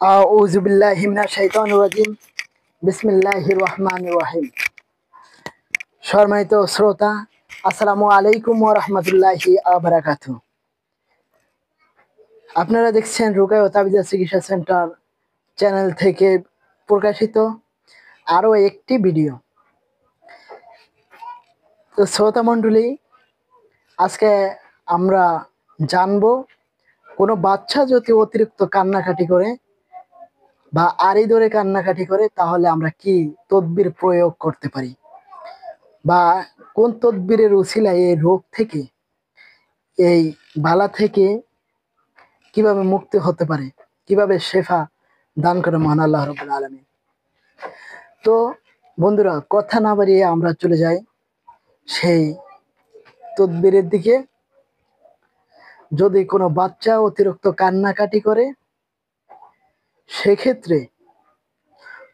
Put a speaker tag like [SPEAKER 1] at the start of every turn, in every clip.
[SPEAKER 1] আউযু বিল্লাহি মিনাশ শাইতানির রাজিম। বিসমিল্লাহির রহমানির রহিম। সম্মানিত শ্রোতা, আসসালামু আলাইকুম ওয়া রাহমাতুল্লাহি ওয়া বারাকাতুহু। আপনারা দেখছেন রুকায়া ও তাবিজা চিকিৎসা সেন্টার চ্যানেল থেকে প্রকাশিত আরো একটি ভিডিও। তো শ্রোতা মণ্ডলী, আজকে আমরা জানবো কোনো বাচ্চা যদি অতিরিক্ত কান্নাকাটি করে বা আড়ি ধরে কান্নাকাটি করে তাহলে আমরা কি তদবির প্রয়োগ করতে পারি, বা কোন তদবিরের উছিলায় এই রোগ থেকে, এই বালা থেকে কিভাবে মুক্তি হতে পারে, কিভাবে শেফা দান করে মহান আল্লাহ রাব্বুল আলামিন। তো বন্ধুরা, কথা না বাড়িয়ে আমরা চলে যাই সেই তদবিরের দিকে। যদি কোনো বাচ্চা অতিরিক্ত কান্নাকাটি করে, সেক্ষেত্রে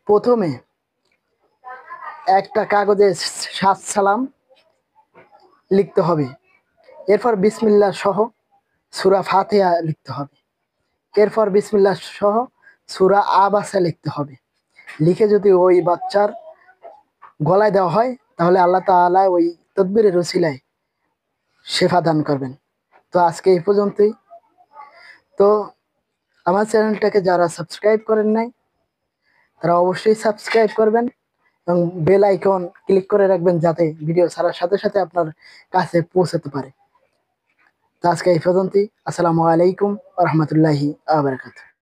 [SPEAKER 1] প্রথমে একটা কাগজে 7 সালাম লিখতে হবে। এরপর বিসমিল্লাহ সহ সূরা ফাতিহা লিখতে হবে। এরপর বিসমিল্লাহ সহ সূরা আবাসা লিখতে হবে। লিখে যদি ওই বাচ্চার গলায় দেওয়া হয় তাহলে আল্লাহ তাআলা ওই তদবিরের উছিলায় শেফা দান করবেন। তো আজকে এই পর্যন্তই। তো আমার চ্যানেলটাকে যারা সাবস্ক্রাইব করেন নাই তারা অবশ্যই সাবস্ক্রাইব করবেন এবং বেল আইকন ক্লিক করে রাখবেন যাতে ভিডিও ছাড়ার সাথে সাথে আপনার কাছে পৌঁছাতে পারে। তো আজকে এই পর্যন্তই। আসসালামু আলাইকুম ওয়া রাহমাতুল্লাহি ওয়া বারাকাতুহু।